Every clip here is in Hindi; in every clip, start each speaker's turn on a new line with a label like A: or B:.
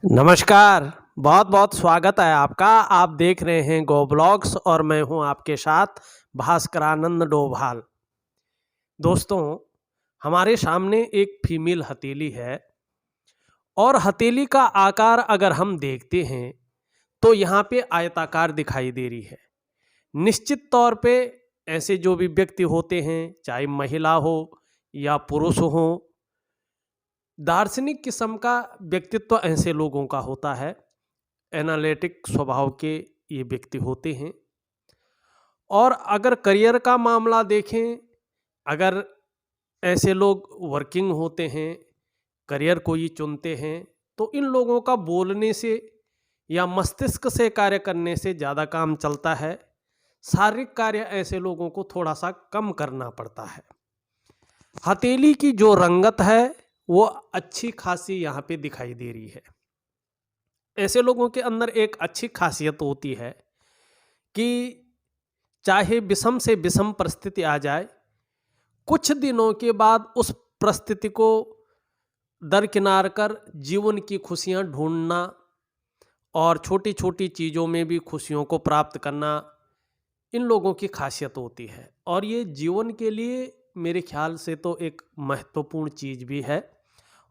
A: नमस्कार, बहुत बहुत स्वागत है आपका। आप देख रहे हैं गो ब्लॉग्स और मैं हूं आपके साथ भास्करानंद डोभाल। दोस्तों, हमारे सामने एक फीमेल हथेली है और हथेली का आकार अगर हम देखते हैं तो यहाँ पे आयताकार दिखाई दे रही है। निश्चित तौर पे ऐसे जो भी व्यक्ति होते हैं, चाहे महिला हो या पुरुष हो, दार्शनिक किस्म का व्यक्तित्व ऐसे लोगों का होता है। एनालिटिक स्वभाव के ये व्यक्ति होते हैं। और अगर करियर का मामला देखें, अगर ऐसे लोग वर्किंग होते हैं, करियर को ही चुनते हैं, तो इन लोगों का बोलने से या मस्तिष्क से कार्य करने से ज़्यादा काम चलता है। शारीरिक कार्य ऐसे लोगों को थोड़ा सा कम करना पड़ता है। हथेली की जो रंगत है वो अच्छी खासी यहाँ पे दिखाई दे रही है। ऐसे लोगों के अंदर एक अच्छी खासियत होती है कि चाहे विषम से विषम परिस्थिति आ जाए, कुछ दिनों के बाद उस परिस्थिति को दरकिनार कर जीवन की खुशियां ढूंढना और छोटी छोटी चीज़ों में भी खुशियों को प्राप्त करना इन लोगों की खासियत होती है। और ये जीवन के लिए मेरे ख्याल से तो एक महत्वपूर्ण चीज़ भी है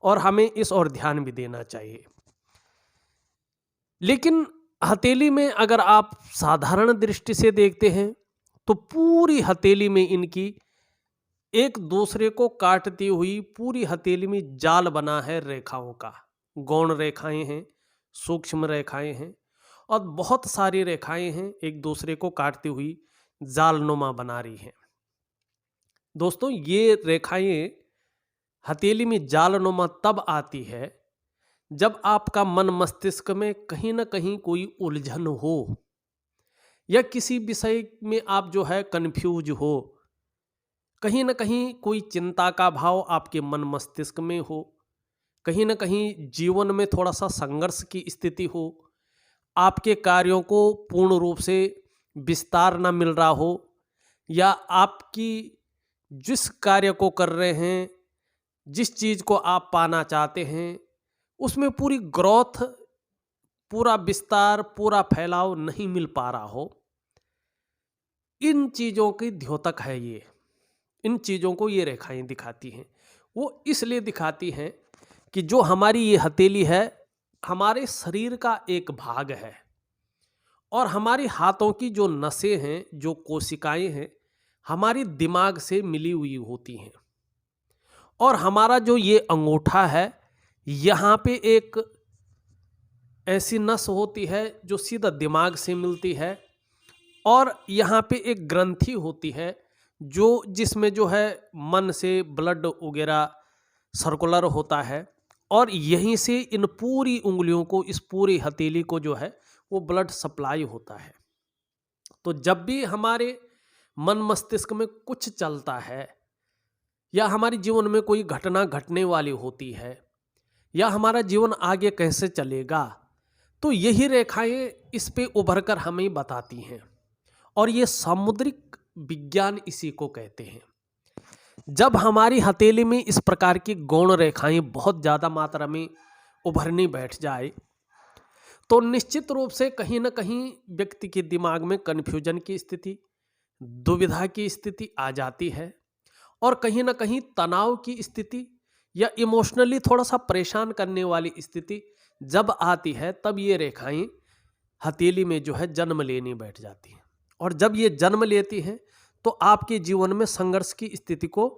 A: और हमें इस ओर ध्यान भी देना चाहिए। लेकिन हथेली में अगर आप साधारण दृष्टि से देखते हैं तो पूरी हथेली में इनकी एक दूसरे को काटती हुई पूरी हथेली में जाल बना है रेखाओं का। गौण रेखाएं हैं, सूक्ष्म रेखाएं हैं और बहुत सारी रेखाएं हैं एक दूसरे को काटती हुई जालनुमा बना रही हैं। दोस्तों, ये रेखाएं हथेली में जालनुमा तब आती है जब आपका मन मस्तिष्क में कहीं ना कहीं कोई उलझन हो या किसी विषय में आप जो है कंफ्यूज हो, कहीं ना कहीं कोई चिंता का भाव आपके मन मस्तिष्क में हो, कहीं ना कहीं जीवन में थोड़ा सा संघर्ष की स्थिति हो, आपके कार्यों को पूर्ण रूप से विस्तार ना मिल रहा हो, या आपकी जिस कार्य को कर रहे हैं, जिस चीज़ को आप पाना चाहते हैं, उसमें पूरी ग्रोथ, पूरा विस्तार, पूरा फैलाव नहीं मिल पा रहा हो, इन चीज़ों की द्योतक है ये। इन चीज़ों को ये रेखाएं दिखाती हैं। वो इसलिए दिखाती हैं कि जो हमारी ये हथेली है हमारे शरीर का एक भाग है और हमारी हाथों की जो नसें हैं, जो कोशिकाएं हैं, हमारी दिमाग से मिली हुई होती हैं। और हमारा जो ये अंगूठा है, यहाँ पे एक ऐसी नस होती है जो सीधा दिमाग से मिलती है और यहाँ पे एक ग्रंथि होती है जो जिसमें जो है मन से ब्लड वगैरह सर्कुलर होता है और यहीं से इन पूरी उंगलियों को, इस पूरी हथेली को जो है वो ब्लड सप्लाई होता है। तो जब भी हमारे मन मस्तिष्क में कुछ चलता है या हमारे जीवन में कोई घटना घटने वाली होती है या हमारा जीवन आगे कैसे चलेगा, तो यही रेखाएं इस पे उभर कर हमें बताती हैं। और ये सामुद्रिक विज्ञान इसी को कहते हैं। जब हमारी हथेली में इस प्रकार की गौण रेखाएं बहुत ज़्यादा मात्रा में उभरनी बैठ जाए तो निश्चित रूप से कहीं ना कहीं व्यक्ति के दिमाग में कन्फ्यूजन की स्थिति, दुविधा की स्थिति आ जाती है और कहीं ना कहीं तनाव की स्थिति या इमोशनली थोड़ा सा परेशान करने वाली स्थिति जब आती है, तब ये रेखाएं हथेली में जो है जन्म लेने बैठ जाती हैं। और जब ये जन्म लेती हैं तो आपके जीवन में संघर्ष की स्थिति को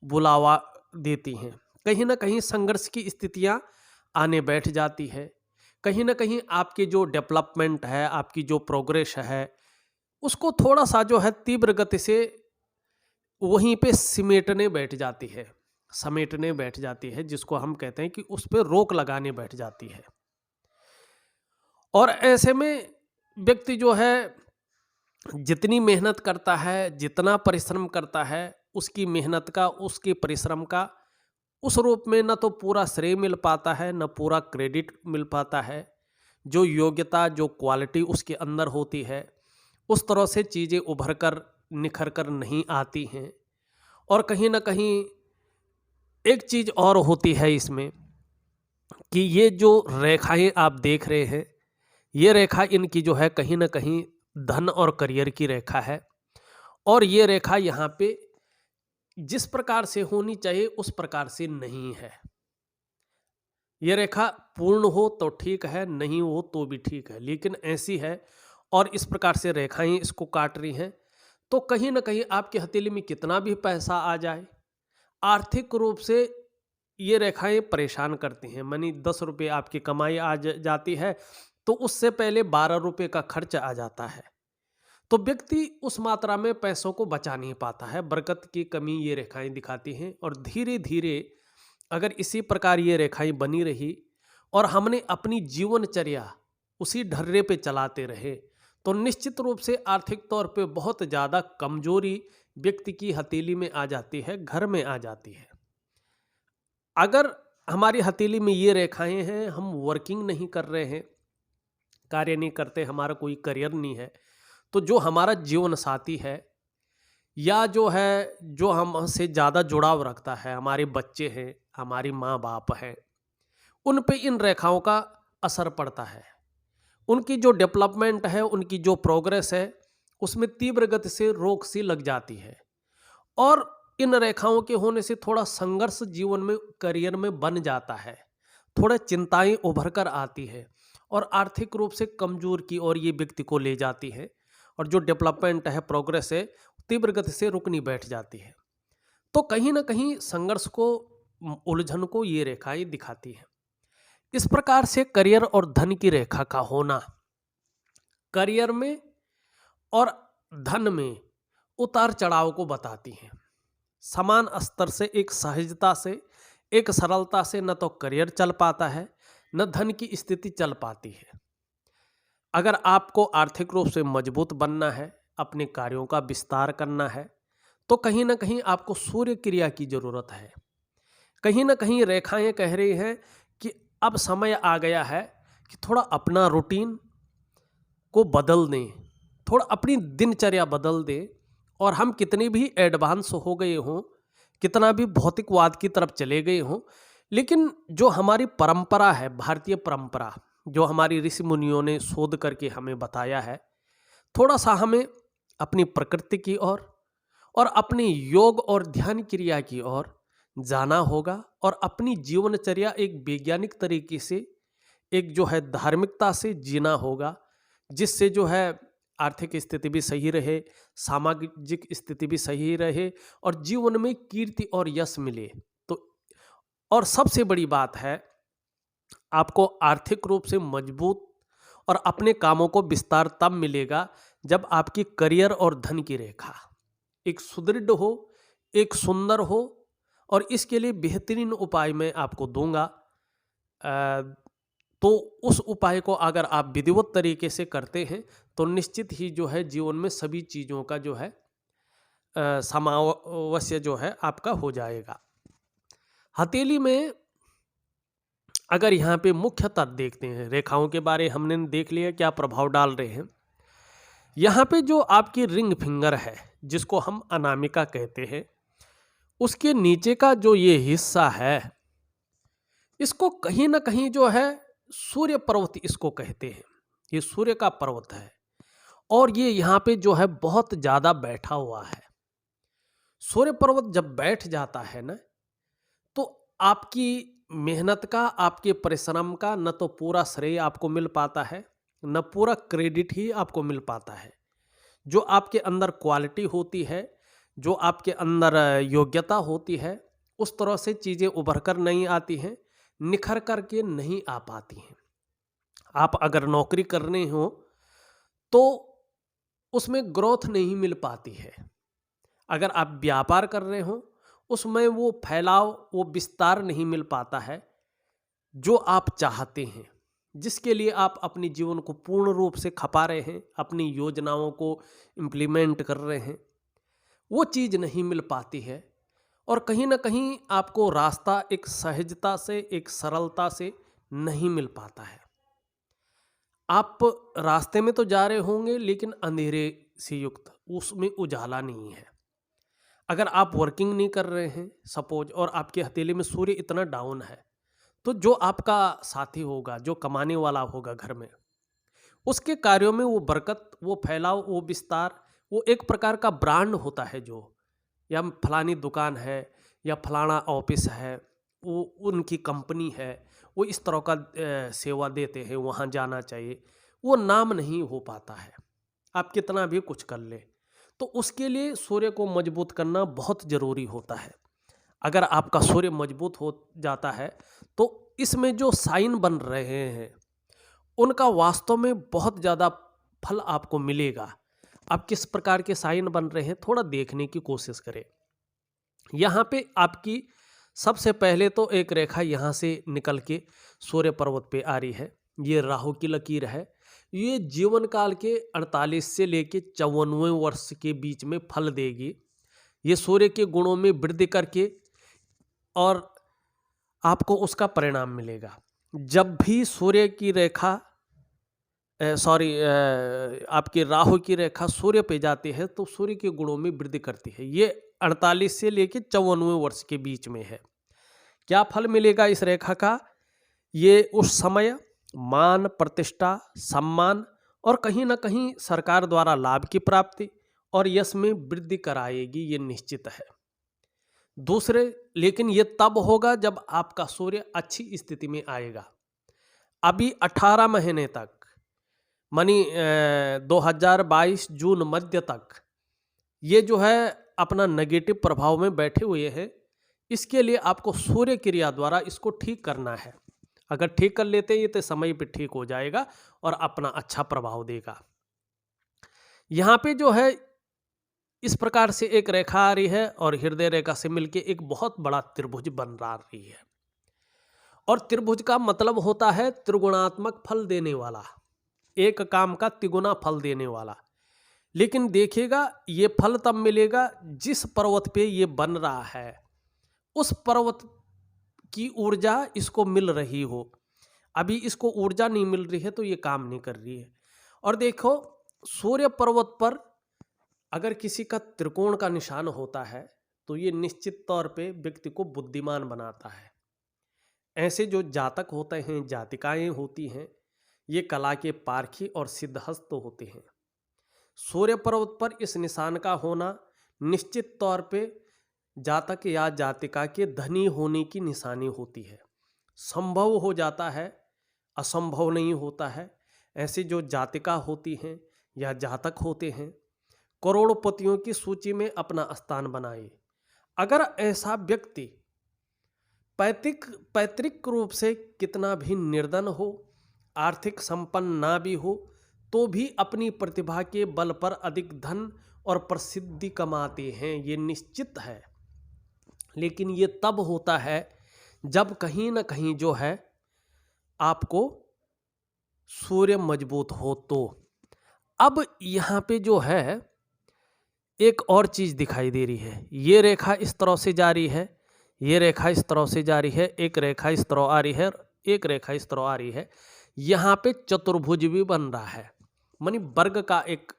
A: बुलावा देती हैं। कहीं ना कहीं संघर्ष की स्थितियां आने बैठ जाती है। कहीं ना कहीं आपकी जो डेवलपमेंट है, आपकी जो प्रोग्रेस है, उसको थोड़ा सा जो है तीव्र गति से वहीं पे समेटने बैठ जाती है, जिसको हम कहते हैं कि उस पर रोक लगाने बैठ जाती है। और ऐसे में व्यक्ति जो है जितनी मेहनत करता है, जितना परिश्रम करता है, उसकी मेहनत का, उसके परिश्रम का उस रूप में न तो पूरा श्रेय मिल पाता है, न पूरा क्रेडिट मिल पाता है। जो योग्यता, जो क्वालिटी उसके अंदर होती है, उस तरह से चीज़ें उभर कर निखर कर नहीं आती हैं। और कहीं ना कहीं एक चीज़ और होती है इसमें कि ये जो रेखाएं आप देख रहे हैं, ये रेखा इनकी जो है कहीं ना कहीं धन और करियर की रेखा है। और ये रेखा यहाँ पे जिस प्रकार से होनी चाहिए उस प्रकार से नहीं है। ये रेखा पूर्ण हो तो ठीक है, नहीं हो तो भी ठीक है, लेकिन ऐसी है और इस प्रकार से रेखाएं इसको काट रही हैं। तो कहीं ना कहीं आपकी हथेली में कितना भी पैसा आ जाए, आर्थिक रूप से ये रेखाएं परेशान करती हैं। मानी 10 रुपये आपकी कमाई आ जाती है, तो उससे पहले 12 रुपये का खर्च आ जाता है। तो व्यक्ति उस मात्रा में पैसों को बचा नहीं पाता है। बरकत की कमी ये रेखाएं दिखाती हैं। और धीरे धीरे अगर इसी प्रकार ये रेखाएं बनी रही और हमने अपनी जीवनचर्या उसी ढर्रे पे चलाते रहे, तो निश्चित रूप से आर्थिक तौर पे बहुत ज़्यादा कमजोरी व्यक्ति की हथेली में आ जाती है, घर में आ जाती है। अगर हमारी हथेली में ये रेखाएं हैं, हम वर्किंग नहीं कर रहे हैं, कार्य नहीं करते, हमारा कोई करियर नहीं है, तो जो हमारा जीवन साथी है या जो है जो हमसे ज़्यादा जुड़ाव रखता है, हमारे बच्चे हैं, हमारी माँ बाप हैं, उन पे इन रेखाओं का असर पड़ता है। उनकी जो डेवलपमेंट है, उनकी जो प्रोग्रेस है, उसमें तीव्र गति से रोक सी लग जाती है। और इन रेखाओं के होने से थोड़ा संघर्ष जीवन में, करियर में बन जाता है। थोड़ा चिंताएं उभर कर आती है और आर्थिक रूप से कमजोर की ओर ये व्यक्ति को ले जाती है। और जो डेवलपमेंट है, प्रोग्रेस है, तीव्र गति से रुकनी बैठ जाती है। तो कहीं ना कहीं संघर्ष को, उलझन को ये रेखाएं दिखाती है। इस प्रकार से करियर और धन की रेखा का होना करियर में और धन में उतार चढ़ाव को बताती है। समान स्तर से, एक सहजता से, एक सरलता से न तो करियर चल पाता है, न धन की स्थिति चल पाती है। अगर आपको आर्थिक रूप से मजबूत बनना है, अपने कार्यों का विस्तार करना है, तो कहीं ना कहीं आपको सूर्य क्रिया की जरूरत है। कहीं ना कहीं रेखाएं कह रही हैं कि अब समय आ गया है कि थोड़ा अपना रूटीन को बदल दें, थोड़ा अपनी दिनचर्या बदल दें। और हम कितने भी एडवांस हो गए हों, कितना भी भौतिकवाद की तरफ चले गए हों, लेकिन जो हमारी परंपरा है, भारतीय परंपरा, जो हमारी ऋषि मुनियों ने शोध करके हमें बताया है, थोड़ा सा हमें अपनी प्रकृति की ओर और अपनी योग और ध्यान क्रिया की ओर जाना होगा। और अपनी जीवनचर्या एक वैज्ञानिक तरीके से, एक जो है धार्मिकता से जीना होगा, जिससे जो है आर्थिक स्थिति भी सही रहे, सामाजिक स्थिति भी सही रहे और जीवन में कीर्ति और यश मिले। तो और सबसे बड़ी बात है, आपको आर्थिक रूप से मजबूत और अपने कामों को विस्तार तब मिलेगा जब आपकी करियर और धन की रेखा एक सुदृढ़ हो, एक सुंदर हो। और इसके लिए बेहतरीन उपाय मैं आपको दूंगा। तो उस उपाय को अगर आप विधिवत तरीके से करते हैं, तो निश्चित ही जो है जीवन में सभी चीज़ों का जो है सामंजस्य जो है आपका हो जाएगा। हथेली में अगर यहाँ पे मुख्यतः देखते हैं, रेखाओं के बारे हमने देख लिया क्या प्रभाव डाल रहे हैं। यहाँ पे जो आपकी रिंग फिंगर है, जिसको हम अनामिका कहते हैं, उसके नीचे का जो ये हिस्सा है, इसको कहीं ना कहीं जो है सूर्य पर्वत इसको कहते हैं। ये सूर्य का पर्वत है और ये यहाँ पे जो है बहुत ज़्यादा बैठा हुआ है। सूर्य पर्वत जब बैठ जाता है ना, तो आपकी मेहनत का, आपके परिश्रम का न तो पूरा श्रेय आपको मिल पाता है, न पूरा क्रेडिट ही आपको मिल पाता है। जो आपके अंदर क्वालिटी होती है, जो आपके अंदर योग्यता होती है, उस तरह से चीज़ें उभर कर नहीं आती हैं, निखर कर के नहीं आ पाती हैं। आप अगर नौकरी करने हो तो उसमें ग्रोथ नहीं मिल पाती है। अगर आप व्यापार कर रहे हो, उसमें वो फैलाव, वो विस्तार नहीं मिल पाता है जो आप चाहते हैं, जिसके लिए आप अपने जीवन को पूर्ण रूप से खपा रहे हैं, अपनी योजनाओं को इम्प्लीमेंट कर रहे हैं, वो चीज़ नहीं मिल पाती है। और कहीं ना कहीं आपको रास्ता एक सहजता से, एक सरलता से नहीं मिल पाता है। आप रास्ते में तो जा रहे होंगे, लेकिन अंधेरे से युक्त, उसमें उजाला नहीं है। अगर आप वर्किंग नहीं कर रहे हैं सपोज, और आपकी हथेली में सूर्य इतना डाउन है, तो जो आपका साथी होगा, जो कमाने वाला होगा घर में, उसके कार्यों में वो बरकत, वो फैलाव, वो विस्तार, वो एक प्रकार का ब्रांड होता है जो, या फलानी दुकान है या फलाना ऑफिस है, वो उनकी कंपनी है, वो इस तरह का सेवा देते हैं, वहाँ जाना चाहिए, वो नाम नहीं हो पाता है, आप कितना भी कुछ कर ले। तो उसके लिए सूर्य को मजबूत करना बहुत ज़रूरी होता है। अगर आपका सूर्य मजबूत हो जाता है तो इसमें जो साइन बन रहे हैं उनका वास्तव में बहुत ज़्यादा फल आपको मिलेगा। आप किस प्रकार के साइन बन रहे हैं थोड़ा देखने की कोशिश करें। यहाँ पे आपकी सबसे पहले तो एक रेखा यहाँ से निकल के सूर्य पर्वत पे आ रही है, ये राहु की लकीर है। ये जीवन काल के 48 से लेके 54वें वर्ष के बीच में फल देगी। ये सूर्य के गुणों में वृद्धि करके और आपको उसका परिणाम मिलेगा। जब भी सूर्य की रेखा आपकी राहु की रेखा सूर्य पे जाती है तो सूर्य के गुणों में वृद्धि करती है। ये 48 से लेके 54वें वर्ष के बीच में है। क्या फल मिलेगा इस रेखा का? ये उस समय मान, प्रतिष्ठा, सम्मान और कहीं ना कहीं सरकार द्वारा लाभ की प्राप्ति और यश में वृद्धि कराएगी, ये निश्चित है। दूसरे, लेकिन ये तब होगा जब आपका सूर्य अच्छी स्थिति में आएगा। अभी 18 महीने तक मानी 2022 जून मध्य तक ये जो है अपना नेगेटिव प्रभाव में बैठे हुए हैं। इसके लिए आपको सूर्य क्रिया द्वारा इसको ठीक करना है। अगर ठीक कर लेते हैं ये तो समय पे ठीक हो जाएगा और अपना अच्छा प्रभाव देगा। यहाँ पे जो है इस प्रकार से एक रेखा आ रही है और हृदय रेखा से मिलके एक बहुत बड़ा त्रिभुज बन रही है। और त्रिभुज का मतलब होता है त्रिगुणात्मक फल देने वाला, एक काम का तिगुना फल देने वाला। लेकिन देखिएगा ये फल तब मिलेगा जिस पर्वत पे ये बन रहा है उस पर्वत की ऊर्जा इसको मिल रही हो। अभी इसको ऊर्जा नहीं मिल रही है तो ये काम नहीं कर रही है। और देखो सूर्य पर्वत पर अगर किसी का त्रिकोण का निशान होता है तो ये निश्चित तौर पे व्यक्ति को बुद्धिमान बनाता है। ऐसे जो जातक होते हैं, जातिकाएं होती हैं, ये कला के पारखी और सिद्धहस्त होते हैं। सूर्य पर्वत पर इस निशान का होना निश्चित तौर पे जातक या जातिका के धनी होने की निशानी होती है। संभव हो जाता है, असंभव नहीं होता है। ऐसे जो जातिका होती हैं या जातक होते हैं करोड़पतियों की सूची में अपना स्थान बनाए। अगर ऐसा व्यक्ति पैतृक रूप से कितना भी निर्धन हो, आर्थिक संपन्न ना भी हो, तो भी अपनी प्रतिभा के बल पर अधिक धन और प्रसिद्धि कमाते हैं, ये निश्चित है। लेकिन ये तब होता है जब कहीं ना कहीं जो है आपको सूर्य मजबूत हो। तो अब यहाँ पे जो है एक और चीज़ दिखाई दे रही है। ये रेखा इस तरह से जा रही है, ये रेखा इस तरह से जा रही है, एक रेखा इस तरह आ रही है, एक रेखा इस तरह आ रही है। यहाँ पे चतुर्भुज भी बन रहा है, मानी वर्ग का एक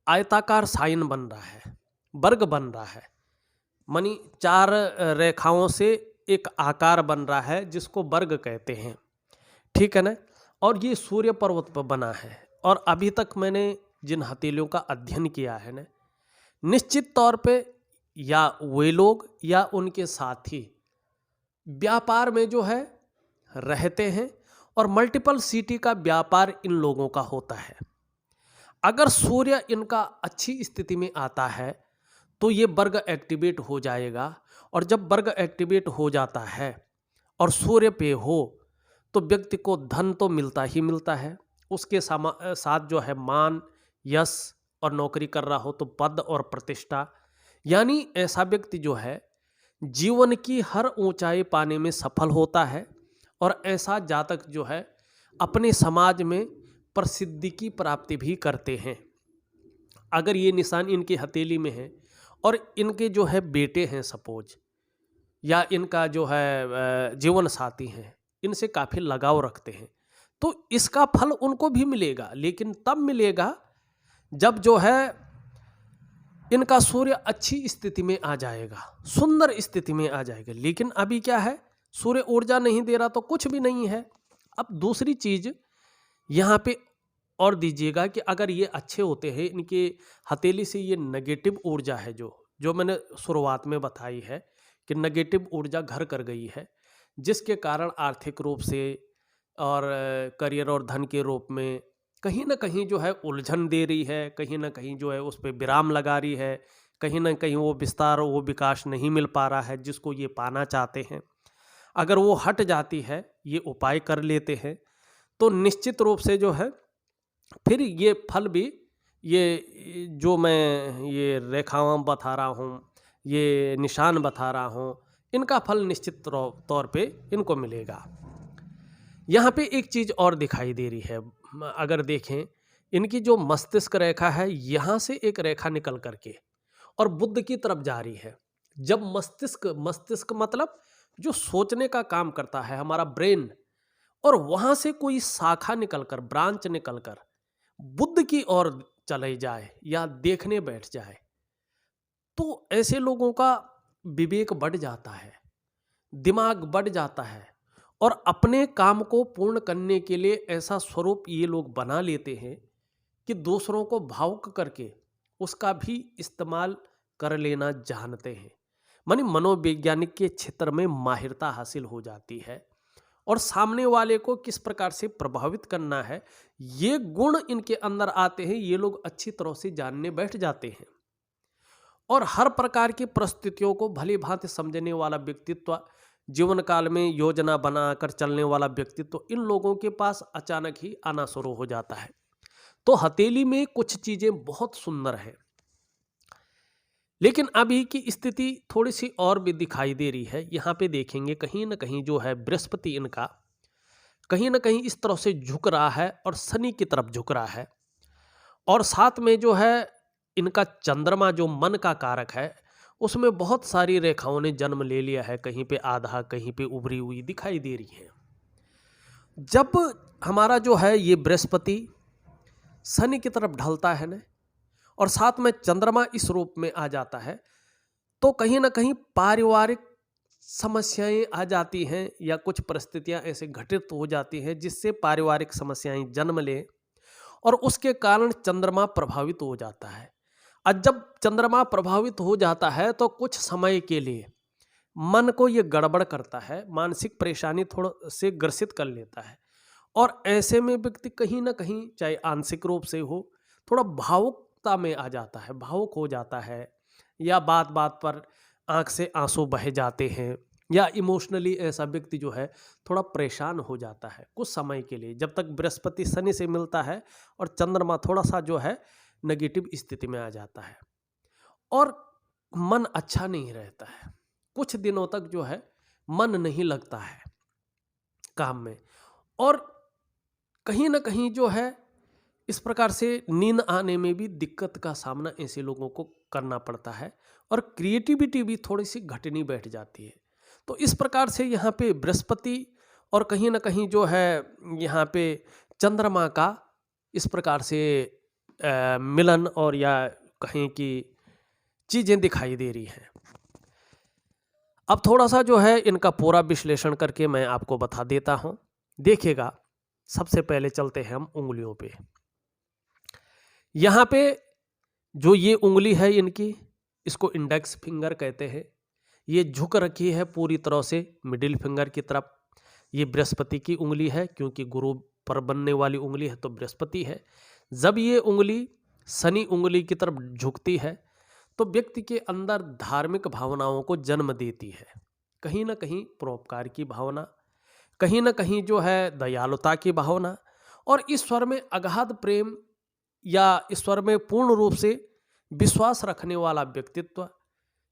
A: आयताकार साइन बन रहा है, वर्ग बन रहा है, मानी 4 रेखाओं से एक आकार बन रहा है जिसको वर्ग कहते हैं। ठीक है ना। और ये सूर्य पर्वत पर बना है। और अभी तक मैंने जिन हथेलियों का अध्ययन किया है ना, निश्चित तौर पे या वे लोग या उनके साथी व्यापार में जो है रहते हैं और मल्टीपल सिटी का व्यापार इन लोगों का होता है। अगर सूर्य इनका अच्छी स्थिति में आता है तो ये वर्ग एक्टिवेट हो जाएगा। और जब वर्ग एक्टिवेट हो जाता है और सूर्य पे हो तो व्यक्ति को धन तो मिलता ही मिलता है, उसके साथ जो है मान, यश और नौकरी कर रहा हो तो पद और प्रतिष्ठा। यानी ऐसा व्यक्ति जो है जीवन की हर ऊंचाई पाने में सफल होता है। और ऐसा जातक जो है अपने समाज में प्रसिद्धि की प्राप्ति भी करते हैं। अगर ये निशान इनकी हथेली में है और इनके जो है बेटे हैं सपोज, या इनका जो है जीवन साथी हैं, इनसे काफ़ी लगाव रखते हैं, तो इसका फल उनको भी मिलेगा। लेकिन तब मिलेगा जब जो है इनका सूर्य अच्छी स्थिति में आ जाएगा, सुंदर स्थिति में आ जाएगा। लेकिन अभी क्या है, सूर्य ऊर्जा नहीं दे रहा तो कुछ भी नहीं है। अब दूसरी चीज यहाँ पे और दीजिएगा कि अगर ये अच्छे होते हैं, इनके हथेली से ये नेगेटिव ऊर्जा है जो मैंने शुरुआत में बताई है कि नेगेटिव ऊर्जा घर कर गई है, जिसके कारण आर्थिक रूप से और करियर और धन के रूप में कहीं ना कहीं जो है उलझन दे रही है, कहीं ना कहीं जो है उस पर विराम लगा रही है, कहीं ना कहीं वो विस्तार वो विकास नहीं मिल पा रहा है जिसको ये पाना चाहते हैं। अगर वो हट जाती है, ये उपाय कर लेते हैं, तो निश्चित रूप से जो है फिर ये फल भी, ये जो मैं ये रेखावां बता रहा हूँ, ये निशान बता रहा हूँ, इनका फल निश्चित तौर पे इनको मिलेगा। यहाँ पे एक चीज़ और दिखाई दे रही है, अगर देखें इनकी जो मस्तिष्क रेखा है, यहाँ से एक रेखा निकल करके और बुध की तरफ जा रही है। जब मस्तिष्क मतलब जो सोचने का काम करता है हमारा ब्रेन, और वहाँ से कोई शाखा निकलकर, ब्रांच निकलकर बुध की ओर चले जाए या देखने बैठ जाए, तो ऐसे लोगों का विवेक बढ़ जाता है, दिमाग बढ़ जाता है, और अपने काम को पूर्ण करने के लिए ऐसा स्वरूप ये लोग बना लेते हैं कि दूसरों को भावुक करके उसका भी इस्तेमाल कर लेना जानते हैं। मानी मनोवैज्ञानिक के क्षेत्र में माहिरता हासिल हो जाती है, और सामने वाले को किस प्रकार से प्रभावित करना है, ये गुण इनके अंदर आते हैं। ये लोग अच्छी तरह से जानने बैठ जाते हैं, और हर प्रकार की परिस्थितियों को भली भांति समझने वाला व्यक्तित्व, जीवन काल में योजना बनाकर चलने वाला व्यक्तित्व इन लोगों के पास अचानक ही आना शुरू हो जाता है। तो हथेली में कुछ चीजें बहुत सुंदर हैं, लेकिन अभी की स्थिति थोड़ी सी और भी दिखाई दे रही है। यहाँ पे देखेंगे कहीं ना कहीं जो है बृहस्पति इनका कहीं ना कहीं इस तरह से झुक रहा है और शनि की तरफ झुक रहा है, और साथ में जो है इनका चंद्रमा जो मन का कारक है, उसमें बहुत सारी रेखाओं ने जन्म ले लिया है, कहीं पे आधा, कहीं पे उभरी हुई दिखाई दे रही है। जब हमारा जो है ये बृहस्पति शनि की तरफ ढलता है ना, और साथ में चंद्रमा इस रूप में आ जाता है, तो कहीं ना कहीं पारिवारिक समस्याएं आ जाती हैं, या कुछ परिस्थितियां ऐसे घटित हो जाती हैं जिससे पारिवारिक समस्याएं जन्म लें, और उसके कारण चंद्रमा प्रभावित हो जाता है। और जब चंद्रमा प्रभावित हो जाता है तो कुछ समय के लिए मन को ये गड़बड़ करता है, मानसिक परेशानी थोड़ा से ग्रसित कर लेता है, और ऐसे में व्यक्ति कहीं ना कहीं चाहे आंशिक रूप से हो, थोड़ा भावुकता में आ जाता है, भावुक हो जाता है, या बात बात पर आंख से आंसू बह जाते हैं, या इमोशनली ऐसा व्यक्ति जो है थोड़ा परेशान हो जाता है कुछ समय के लिए, जब तक बृहस्पति शनि से मिलता है और चंद्रमा थोड़ा सा जो है नेगेटिव स्थिति में आ जाता है, और मन अच्छा नहीं रहता है। कुछ दिनों तक जो है मन नहीं लगता है काम में, और कहीं ना कहीं जो है इस प्रकार से नींद आने में भी दिक्कत का सामना ऐसे लोगों को करना पड़ता है, और क्रिएटिविटी भी थोड़ी सी घटनी बैठ जाती है। तो इस प्रकार से यहाँ पे बृहस्पति और कहीं ना कहीं जो है यहाँ पे चंद्रमा का इस प्रकार से मिलन, और या कहीं की चीजें दिखाई दे रही हैं। अब थोड़ा सा जो है इनका पूरा विश्लेषण करके मैं आपको बता देता हूं। देखिएगा, सबसे पहले चलते हैं हम उंगलियों पे। यहाँ पे जो ये उंगली है इनकी, इसको इंडेक्स फिंगर कहते हैं। ये झुक रखी है पूरी तरह से मिडिल फिंगर की तरफ। ये बृहस्पति की उंगली है, क्योंकि गुरु पर बनने वाली उंगली है तो बृहस्पति है। जब ये उंगली शनि उंगली की तरफ झुकती है तो व्यक्ति के अंदर धार्मिक भावनाओं को जन्म देती है। कहीं ना कहीं परोपकार की भावना, कहीं ना कहीं जो है दयालुता की भावना, और ईश्वर में अगाध प्रेम या ईश्वर में पूर्ण रूप से विश्वास रखने वाला व्यक्तित्व,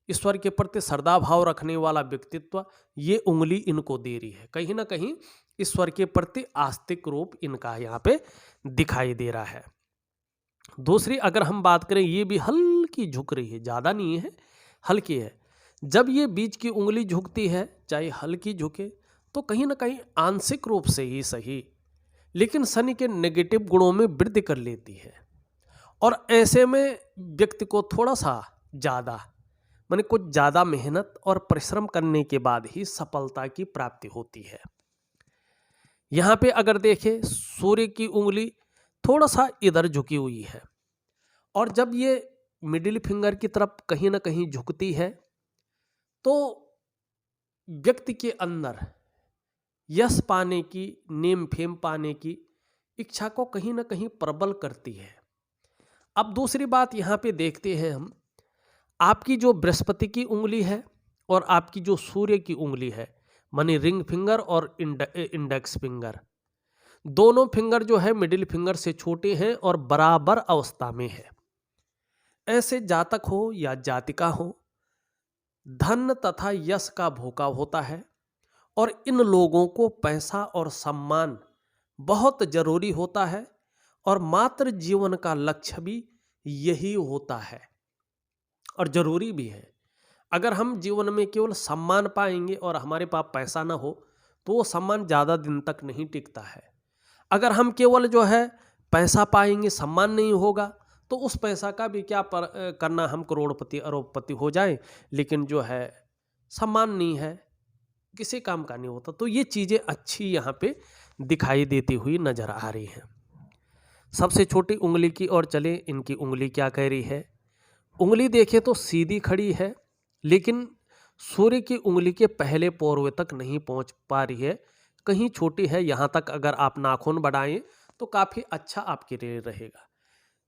A: ईश्वर के प्रति श्रद्धा भाव रखने वाला व्यक्तित्व, ये उंगली इनको दे रही है। कहीं ना कहीं ईश्वर के प्रति आस्तिक रूप इनका यहाँ पे दिखाई दे रहा है। दूसरी अगर हम बात करें, ये भी हल्की झुक रही है, ज़्यादा नहीं है, हल्की है। जब ये बीच की उंगली झुकती है, चाहे हल्की झुके, तो कहीं ना कहीं आंशिक रूप से ही सही, लेकिन शनि के नेगेटिव गुणों में वृद्धि कर लेती है, और ऐसे में व्यक्ति को थोड़ा सा ज़्यादा माने कुछ ज़्यादा मेहनत और परिश्रम करने के बाद ही सफलता की प्राप्ति होती है। यहाँ पे अगर देखें सूर्य की उंगली थोड़ा सा इधर झुकी हुई है और जब ये मिडिल फिंगर की तरफ कहीं ना कहीं झुकती है तो व्यक्ति के अंदर यश पाने की, नेम फेम पाने की इच्छा को कहीं ना कहीं प्रबल करती है। अब दूसरी बात यहाँ पे देखते हैं हम, आपकी जो बृहस्पति की उंगली है और आपकी जो सूर्य की उंगली है, मानी रिंग फिंगर और इंडेक्स फिंगर, दोनों फिंगर जो है मिडिल फिंगर से छोटे हैं और बराबर अवस्था में है। ऐसे जातक हो या जातिका हो, धन तथा यश का भोका होता है और इन लोगों को पैसा और सम्मान बहुत जरूरी होता है और मात्र जीवन का लक्ष्य भी यही होता है और जरूरी भी है। अगर हम जीवन में केवल सम्मान पाएंगे और हमारे पास पैसा ना हो तो वो सम्मान ज़्यादा दिन तक नहीं टिकता है। अगर हम केवल जो है पैसा पाएंगे, सम्मान नहीं होगा, तो उस पैसा का भी क्या करना, हम करोड़पति अरबपति हो जाएं, लेकिन जो है सम्मान नहीं है, किसी काम का नहीं होता। तो ये चीज़ें अच्छी यहाँ पे दिखाई देती हुई नजर आ रही हैं। सबसे छोटी उंगली की ओर चले, इनकी उंगली क्या कह रही है? उंगली देखें तो सीधी खड़ी है, लेकिन सूर्य की उंगली के पहले पोरवे तक नहीं पहुंच पा रही है, कहीं छोटी है। यहाँ तक अगर आप नाखून बढ़ाएं तो काफ़ी अच्छा आपके लिए रहेगा।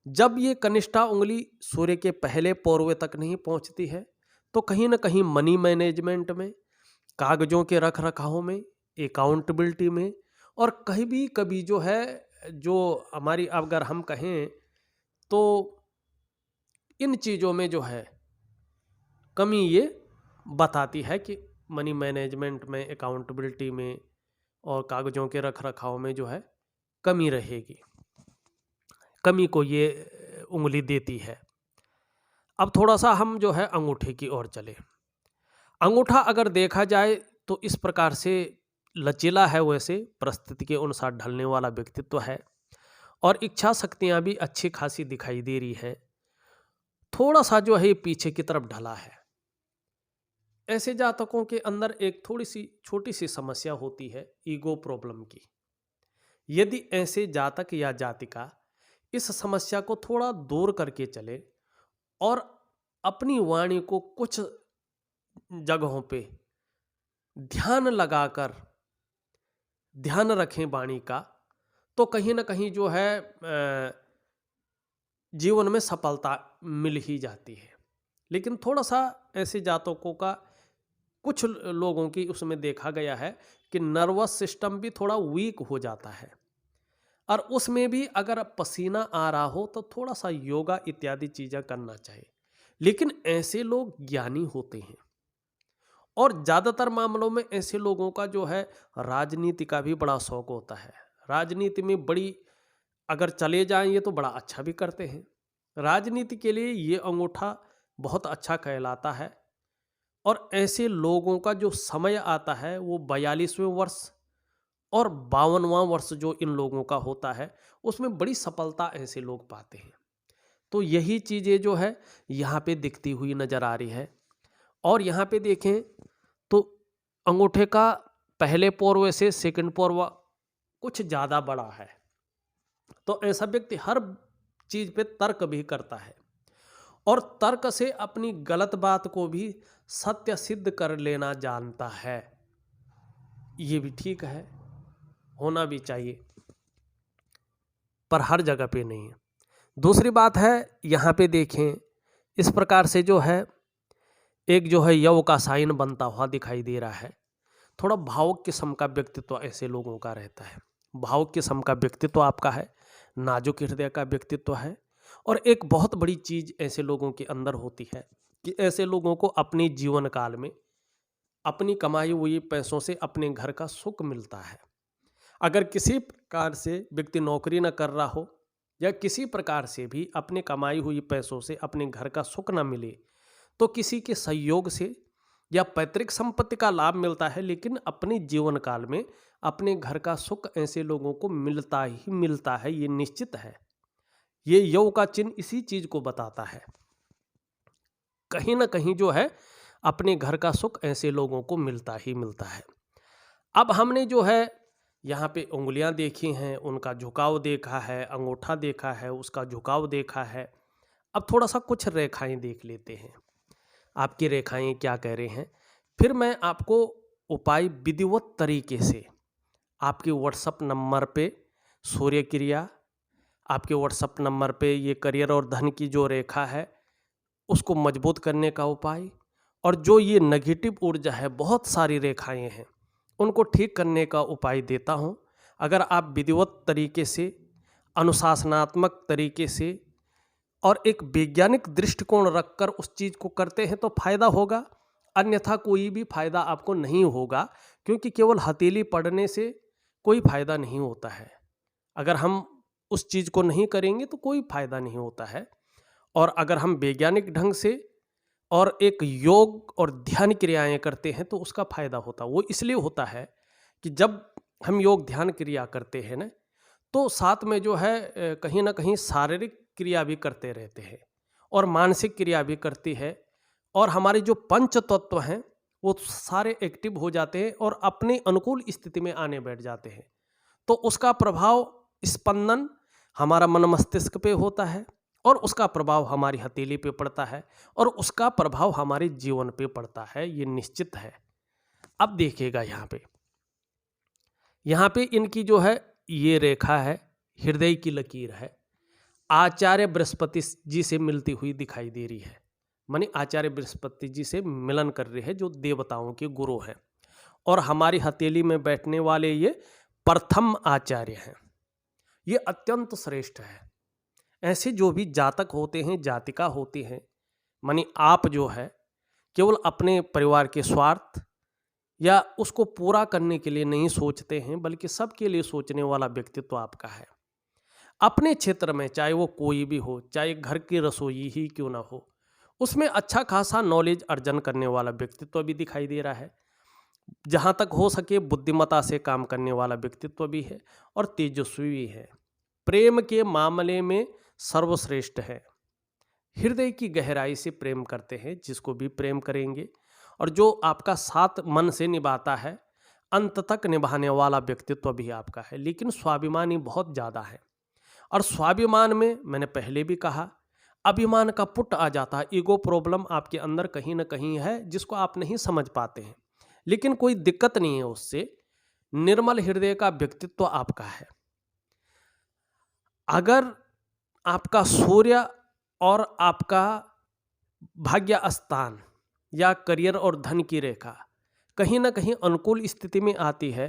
A: जब ये कनिष्ठा उंगली सूर्य के पहले पोरवे तक नहीं पहुंचती है तो कहीं ना कहीं मनी मैनेजमेंट में, कागजों के रख रखाव में, अकाउंटेबिलिटी में और कभी कभी जो है, जो हमारी अगर हम कहें तो इन चीज़ों में जो है कमी ये बताती है कि मनी मैनेजमेंट में, अकाउंटेबिलिटी में और कागजों के रख रखाव में जो है कमी रहेगी। कमी को ये उंगली देती है। अब थोड़ा सा हम जो है अंगूठे की ओर चले। अंगूठा अगर देखा जाए तो इस प्रकार से लचीला है, वैसे परिस्थिति के अनुसार ढलने वाला व्यक्तित्व है और इच्छा शक्तियां भी अच्छी खासी दिखाई दे रही है। थोड़ा सा जो है पीछे की तरफ ढला है। ऐसे जातकों के अंदर एक थोड़ी सी छोटी सी समस्या होती है, ईगो प्रॉब्लम की। यदि ऐसे जातक या जातिका इस समस्या को थोड़ा दूर करके चले और अपनी वाणी को कुछ जगहों पे ध्यान लगाकर ध्यान रखें वाणी का, तो कहीं ना कहीं जो है जीवन में सफलता मिल ही जाती है। लेकिन थोड़ा सा ऐसे जातकों का, कुछ लोगों की उसमें देखा गया है कि नर्वस सिस्टम भी थोड़ा वीक हो जाता है और उसमें भी अगर पसीना आ रहा हो तो थोड़ा सा योगा इत्यादि चीज़ें करना चाहिए। लेकिन ऐसे लोग ज्ञानी होते हैं और ज़्यादातर मामलों में ऐसे लोगों का जो है राजनीति का भी बड़ा शौक होता है। राजनीति में बड़ी अगर चले जाएंगे तो बड़ा अच्छा भी करते हैं। राजनीति के लिए ये अंगूठा बहुत अच्छा कहलाता है और ऐसे लोगों का जो समय आता है वो 42वें वर्ष और 52वां वर्ष जो इन लोगों का होता है, उसमें बड़ी सफलता ऐसे लोग पाते हैं। तो यही चीज़ें जो है यहाँ पे दिखती हुई नज़र आ रही है। और यहाँ पे देखें तो अंगूठे का पहले पोरवे से सेकंड पोरवा कुछ ज़्यादा बड़ा है। तो ऐसा व्यक्ति हर चीज़ पे तर्क भी करता है और तर्क से अपनी गलत बात को भी सत्य सिद्ध कर लेना जानता है। ये भी ठीक है, होना भी चाहिए, पर हर जगह पे नहीं है। दूसरी बात है, यहाँ पे देखें इस प्रकार से जो है एक जो है यव का साइन बनता हुआ दिखाई दे रहा है। थोड़ा भावुक किस्म का व्यक्तित्व ऐसे लोगों का रहता है। भावुक किस्म का व्यक्तित्व आपका है, नाजुक हृदय का व्यक्तित्व है। और एक बहुत बड़ी चीज़ ऐसे लोगों के अंदर होती है कि ऐसे लोगों को अपने जीवन काल में अपनी कमाई हुई पैसों से अपने घर का सुख मिलता है। अगर किसी प्रकार से व्यक्ति नौकरी न कर रहा हो या किसी प्रकार से भी अपने कमाई हुई पैसों से अपने घर का सुख न मिले, तो किसी के सहयोग से या पैतृक संपत्ति का लाभ मिलता है, लेकिन अपने जीवन काल में अपने घर का सुख ऐसे लोगों को मिलता ही मिलता है, ये निश्चित है। ये यव का चिन्ह इसी चीज को बताता है। कहीं ना कहीं जो है अपने घर का सुख ऐसे लोगों को मिलता ही मिलता है। अब हमने जो है यहाँ पे उंगलियां देखी हैं, उनका झुकाव देखा है, अंगूठा देखा है, उसका झुकाव देखा है। अब थोड़ा सा कुछ रेखाएं देख लेते हैं, आपकी रेखाएं क्या कह रहे हैं। फिर मैं आपको उपाय विधिवत तरीके से आपके व्हाट्सएप नंबर पे सूर्य क्रिया, आपके व्हाट्सएप नंबर पे ये करियर और धन की जो रेखा है उसको मजबूत करने का उपाय, और जो ये नेगेटिव ऊर्जा है, बहुत सारी रेखाएं हैं, उनको ठीक करने का उपाय देता हूँ। अगर आप विधिवत तरीके से, अनुशासनात्मक तरीके से और एक वैज्ञानिक दृष्टिकोण रखकर उस चीज़ को करते हैं तो फायदा होगा, अन्यथा कोई भी फायदा आपको नहीं होगा, क्योंकि केवल हथेली पड़ने से कोई फायदा नहीं होता है। अगर हम उस चीज़ को नहीं करेंगे तो कोई फायदा नहीं होता है। और अगर हम वैज्ञानिक ढंग से और एक योग और ध्यान क्रियाएं करते हैं तो उसका फायदा होता है। वो इसलिए होता है कि जब हम योग ध्यान क्रिया करते हैं ना, तो साथ में जो है कहीं ना कहीं शारीरिक क्रिया भी करते रहते हैं और मानसिक क्रिया भी करती है, और हमारे जो पंच तत्व हैं वो सारे एक्टिव हो जाते हैं और अपने अनुकूल स्थिति में आने बैठ जाते हैं। तो उसका प्रभाव, स्पंदन हमारा मन मस्तिष्क पे होता है, और उसका प्रभाव हमारी हथेली पे पड़ता है, और उसका प्रभाव हमारे जीवन पे पड़ता है, ये निश्चित है। अब देखिएगा यहाँ पे इनकी जो है ये रेखा है, हृदय की लकीर है, आचार्य बृहस्पति जी से मिलती हुई दिखाई दे रही है। मानी आचार्य बृहस्पति जी से मिलन कर रही है, जो देवताओं के गुरु हैं, और हमारी हथेली में बैठने वाले ये प्रथम आचार्य हैं। ये अत्यंत श्रेष्ठ है। ऐसे जो भी जातक होते हैं, जातिका होती हैं, मानी आप जो है केवल अपने परिवार के स्वार्थ या उसको पूरा करने के लिए नहीं सोचते हैं, बल्कि सबके लिए सोचने वाला व्यक्तित्व आपका है। अपने क्षेत्र में चाहे वो कोई भी हो, चाहे घर की रसोई ही क्यों ना हो, उसमें अच्छा खासा नॉलेज अर्जन करने वाला व्यक्तित्व भी दिखाई दे रहा है। जहाँ तक हो सके बुद्धिमत्ता से काम करने वाला व्यक्तित्व भी है और तेजस्वी भी है। प्रेम के मामले में सर्वश्रेष्ठ है। हृदय की गहराई से प्रेम करते हैं, जिसको भी प्रेम करेंगे, और जो आपका साथ मन से निभाता है, अंत तक निभाने वाला व्यक्तित्व भी आपका है। लेकिन स्वाभिमानी बहुत ज़्यादा है, और स्वाभिमान में मैंने पहले भी कहा, अभिमान का पुट आ जाता है। ईगो प्रॉब्लम आपके अंदर कहीं ना कहीं है, जिसको आप नहीं समझ पाते हैं, लेकिन कोई दिक्कत नहीं है उससे। निर्मल हृदय का व्यक्तित्व आपका है। अगर आपका सूर्य और आपका भाग्य स्थान या करियर और धन की रेखा कहीं ना कहीं अनुकूल स्थिति में आती है,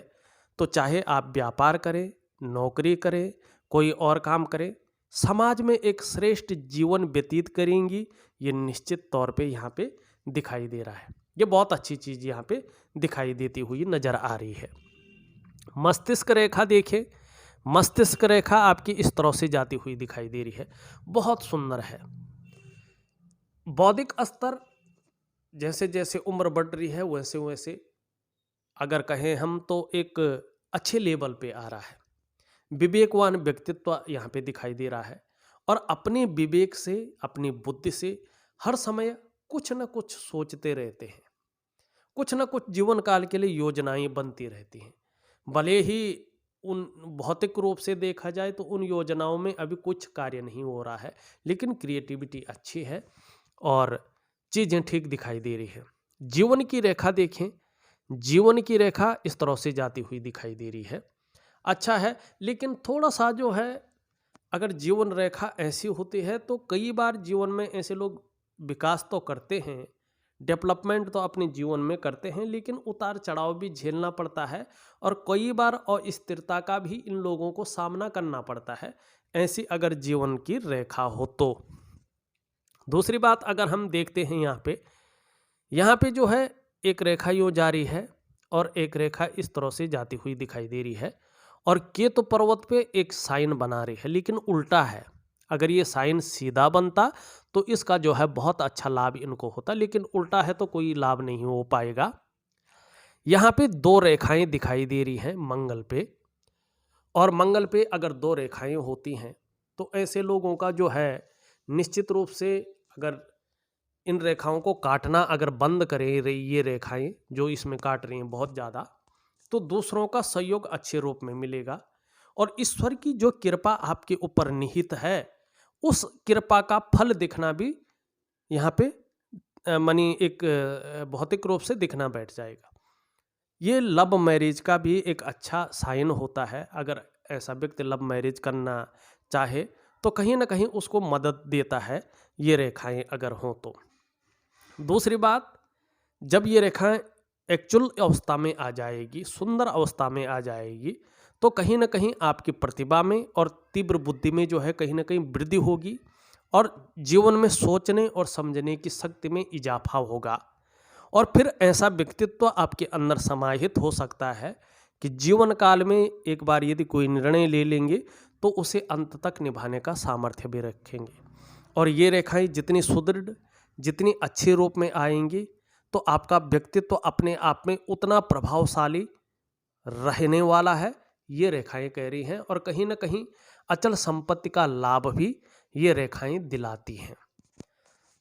A: तो चाहे आप व्यापार करें, नौकरी करें, कोई और काम करें, समाज में एक श्रेष्ठ जीवन व्यतीत करेंगी, ये निश्चित तौर पे यहाँ पे दिखाई दे रहा है। ये बहुत अच्छी चीज़ यहाँ पे दिखाई देती हुई नजर आ रही है। मस्तिष्क रेखा देखें, मस्तिष्क रेखा आपकी इस तरह से जाती हुई दिखाई दे रही है, बहुत सुंदर है। बौद्धिक स्तर जैसे जैसे उम्र बढ़ रही है वैसे वैसे अगर कहें हम तो एक अच्छे लेवल पे आ रहा है। विवेकवान व्यक्तित्व यहाँ पे दिखाई दे रहा है, और अपने विवेक से, अपनी बुद्धि से हर समय कुछ न कुछ सोचते रहते हैं, कुछ न कुछ जीवन काल के लिए योजनाएं बनती रहती हैं। भले ही उन भौतिक रूप से देखा जाए तो उन योजनाओं में अभी कुछ कार्य नहीं हो रहा है, लेकिन क्रिएटिविटी अच्छी है और चीज़ें ठीक दिखाई दे रही है। जीवन की रेखा देखें, जीवन की रेखा इस तरह से जाती हुई दिखाई दे रही है, अच्छा है। लेकिन थोड़ा सा जो है, अगर जीवन रेखा ऐसी होती है तो कई बार जीवन में ऐसे लोग विकास तो करते हैं, डेवलपमेंट तो अपने जीवन में करते हैं, लेकिन उतार चढ़ाव भी झेलना पड़ता है, और कई बार अस्थिरता का भी इन लोगों को सामना करना पड़ता है, ऐसी अगर जीवन की रेखा हो तो। दूसरी बात अगर हम देखते हैं यहाँ पे जो है एक रेखा यूँ जारी है और एक रेखा इस तरह से जाती हुई दिखाई दे रही है, और केतु पर्वत पे एक साइन बना रही है, लेकिन उल्टा है। अगर ये साइन सीधा बनता तो इसका जो है बहुत अच्छा लाभ इनको होता, लेकिन उल्टा है तो कोई लाभ नहीं हो पाएगा। यहाँ पे दो रेखाएं दिखाई दे रही हैं मंगल पे, और मंगल पे अगर दो रेखाएं होती हैं तो ऐसे लोगों का जो है निश्चित रूप से, अगर इन रेखाओं को काटना अगर बंद करें, ये रेखाएं जो इसमें काट रही हैं बहुत ज़्यादा, तो दूसरों का सहयोग अच्छे रूप में मिलेगा और ईश्वर की जो कृपा आपके ऊपर निहित है उस कृपा का फल दिखना भी यहाँ पे मानी एक भौतिक रूप से दिखना बैठ जाएगा। ये लव मैरिज का भी एक अच्छा साइन होता है। अगर ऐसा व्यक्ति लव मैरिज करना चाहे तो कहीं ना कहीं उसको मदद देता है ये रेखाएं अगर हों तो। दूसरी बात, जब ये रेखाएं एक्चुअल अवस्था में आ जाएगी, सुंदर अवस्था में आ जाएगी, तो कहीं ना कहीं आपकी प्रतिभा में और तीव्र बुद्धि में जो है कहीं ना कहीं वृद्धि होगी और जीवन में सोचने और समझने की शक्ति में इजाफा होगा। और फिर ऐसा व्यक्तित्व आपके अंदर समाहित हो सकता है कि जीवन काल में एक बार यदि कोई निर्णय ले लेंगे तो उसे अंत तक निभाने का सामर्थ्य भी रखेंगे। और ये रेखाएं जितनी सुदृढ़, जितनी अच्छे रूप में आएंगी तो आपका व्यक्तित्व अपने आप में उतना प्रभावशाली रहने वाला है, ये रेखाएं कह रही हैं। और कहीं ना कहीं अचल संपत्ति का लाभ भी ये रेखाएं दिलाती हैं।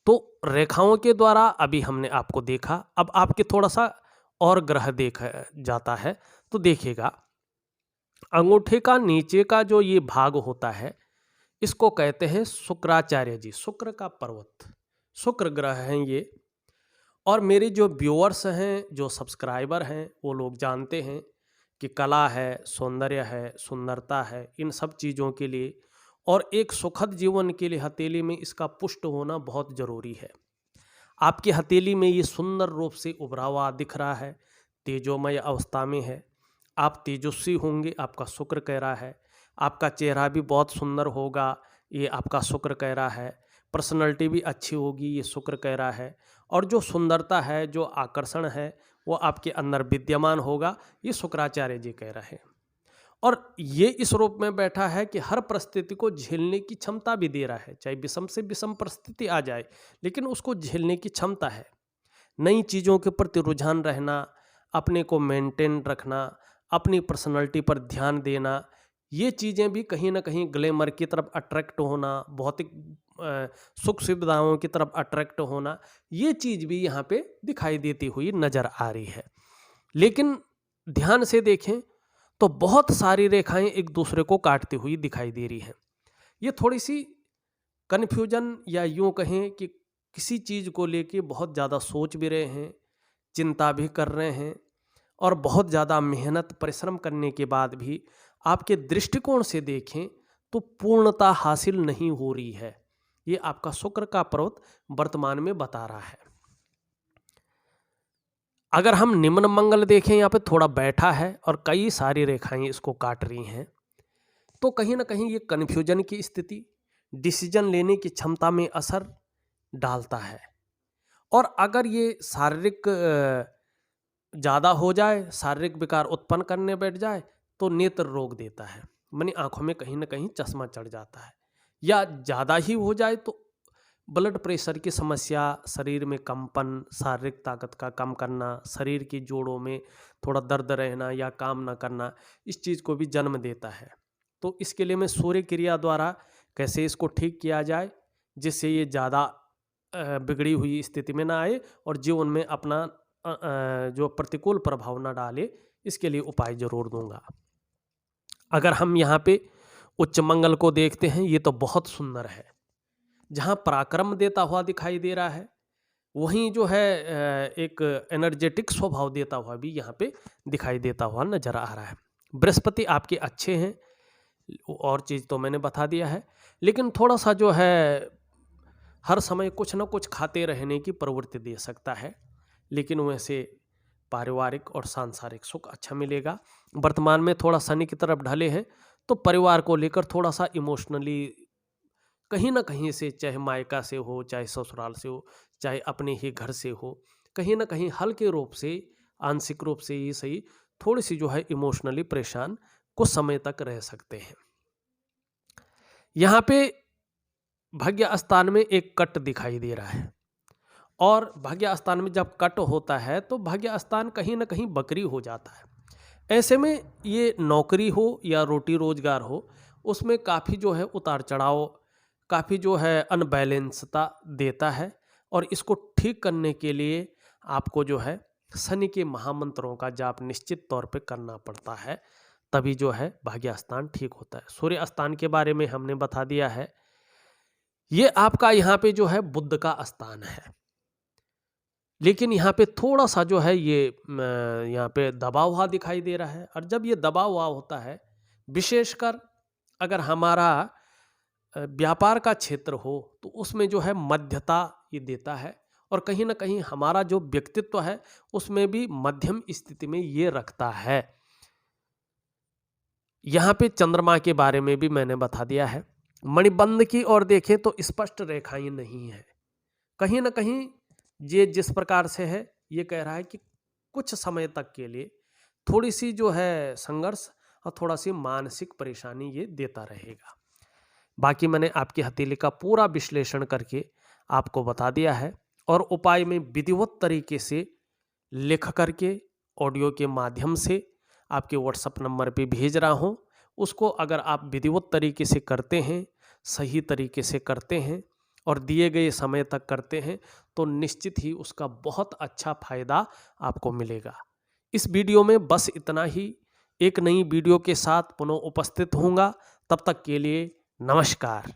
A: तो रेखाओं के द्वारा अभी हमने आपको देखा, अब आपके थोड़ा सा और ग्रह देखा जाता है तो देखिएगा, अंगूठे का नीचे का जो ये भाग होता है इसको कहते हैं शुक्राचार्य जी, शुक्र का पर्वत, शुक्र ग्रह हैं ये। और मेरे जो व्यूअर्स हैं, जो सब्सक्राइबर हैं, वो लोग जानते हैं कि कला है, सौंदर्य है, सुंदरता है, इन सब चीज़ों के लिए और एक सुखद जीवन के लिए हथेली में इसका पुष्ट होना बहुत ज़रूरी है। आपकी हथेली में ये सुंदर रूप से उभरा हुआ दिख रहा है, तेजोमय अवस्था में है, आप तेजस्वी होंगे, आपका शुक्र कह रहा है। आपका चेहरा भी बहुत सुंदर होगा, ये आपका शुक्र कह रहा है। पर्सनैलिटी भी अच्छी होगी, ये शुक्र कह रहा है। और जो सुंदरता है, जो आकर्षण है, वो आपके अंदर विद्यमान होगा, ये शुक्राचार्य जी कह रहे हैं। और ये इस रूप में बैठा है कि हर परिस्थिति को झेलने की क्षमता भी दे रहा है, चाहे विषम से विषम परिस्थिति आ जाए लेकिन उसको झेलने की क्षमता है। नई चीज़ों के प्रति रुझान रहना, अपने को मेंटेन रखना, अपनी पर्सनालिटी पर ध्यान देना, ये चीज़ें भी कहीं ना कहीं ग्लैमर की तरफ अट्रैक्ट होना, भौतिक सुख सुविधाओं की तरफ अट्रैक्ट होना, ये चीज़ भी यहाँ पे दिखाई देती हुई नज़र आ रही है। लेकिन ध्यान से देखें तो बहुत सारी रेखाएं एक दूसरे को काटती हुई दिखाई दे रही हैं। ये थोड़ी सी कन्फ्यूजन या यूँ कहें कि किसी चीज़ को लेके बहुत ज़्यादा सोच भी रहे हैं, चिंता भी कर रहे हैं और बहुत ज़्यादा मेहनत परिश्रम करने के बाद भी आपके दृष्टिकोण से देखें तो पूर्णता हासिल नहीं हो रही है। ये आपका शुक्र का पर्वत वर्तमान में बता रहा है। अगर हम निम्न मंगल देखें, यहाँ पे थोड़ा बैठा है और कई सारी रेखाएं इसको काट रही हैं, तो कहीं ना कहीं ये कन्फ्यूजन की स्थिति, डिसीजन लेने की क्षमता में असर डालता है। और अगर ये शारीरिक ज़्यादा हो जाए, शारीरिक विकार उत्पन्न करने बैठ जाए तो नेत्र रोग देता है, मानी आंखों में कहीं ना कहीं चश्मा चढ़ जाता है। या ज़्यादा ही हो जाए तो ब्लड प्रेशर की समस्या, शरीर में कंपन, शारीरिक ताकत का कम करना, शरीर की जोड़ों में थोड़ा दर्द रहना या काम ना करना, इस चीज़ को भी जन्म देता है। तो इसके लिए मैं सूर्य क्रिया द्वारा कैसे इसको ठीक किया जाए जिससे ये ज़्यादा बिगड़ी हुई स्थिति में ना आए और जीवन में अपना जो प्रतिकूल प्रभाव ना डाले, इसके लिए उपाय जरूर दूंगा। अगर हम यहाँ पे उच्च मंगल को देखते हैं, ये तो बहुत सुंदर है, जहाँ पराक्रम देता हुआ दिखाई दे रहा है, वहीं जो है एक एनर्जेटिक स्वभाव देता हुआ भी यहाँ पे दिखाई देता हुआ नजर आ रहा है। बृहस्पति आपके अच्छे हैं, और चीज़ तो मैंने बता दिया है, लेकिन थोड़ा सा जो है हर समय कुछ ना कुछ खाते रहने की प्रवृत्ति दे सकता है, लेकिन वैसे पारिवारिक और सांसारिक सुख अच्छा मिलेगा। वर्तमान में थोड़ा शनि की तरफ ढले हैं तो परिवार को लेकर थोड़ा सा इमोशनली कहीं ना कहीं से, चाहे मायका से हो, चाहे ससुराल से हो, चाहे अपने ही घर से हो, कहीं ना कहीं हल्के रूप से, आंशिक रूप से ही सही, थोड़ी सी जो है इमोशनली परेशान कुछ समय तक रह सकते हैं। यहाँ पे भाग्य स्थान में एक कट दिखाई दे रहा है, और भाग्य स्थान में जब कट होता है तो भाग्य स्थान कहीं ना कहीं बकरी हो जाता है। ऐसे में ये नौकरी हो या रोटी रोजगार हो, उसमें काफ़ी जो है उतार चढ़ाव, काफ़ी जो है अनबैलेंसता देता है, और इसको ठीक करने के लिए आपको जो है शनि के महामंत्रों का जाप निश्चित तौर पे करना पड़ता है, तभी जो है भाग्यस्थान ठीक होता है। सूर्य स्थान के बारे में हमने बता दिया है। ये आपका यहाँ पे जो है बुध का स्थान है, लेकिन यहाँ पे थोड़ा सा जो है ये यहाँ पे दबा हुआ दिखाई दे रहा है। और जब ये दबा हुआ होता है, विशेषकर अगर हमारा व्यापार का क्षेत्र हो तो उसमें जो है मध्यता ये देता है, और कहीं ना कहीं हमारा जो व्यक्तित्व है उसमें भी मध्यम स्थिति में ये रखता है। यहाँ पे चंद्रमा के बारे में भी मैंने बता दिया है। मणिबंध की ओर देखें तो स्पष्ट रेखाएं नहीं है, कहीं ना कहीं ये जिस प्रकार से है ये कह रहा है कि कुछ समय तक के लिए थोड़ी सी जो है संघर्ष और थोड़ा सी मानसिक परेशानी ये देता रहेगा। बाकी मैंने आपकी हथेली का पूरा विश्लेषण करके आपको बता दिया है, और उपाय में विधिवत तरीके से लिख करके ऑडियो के माध्यम से आपके व्हाट्सएप नंबर पे भेज रहा हूँ। उसको अगर आप विधिवत तरीके से करते हैं, सही तरीके से करते हैं और दिए गए समय तक करते हैं तो निश्चित ही उसका बहुत अच्छा फायदा आपको मिलेगा। इस वीडियो में बस इतना ही। एक नई वीडियो के साथ पुनः उपस्थित होऊंगा। तब तक के लिए नमस्कार।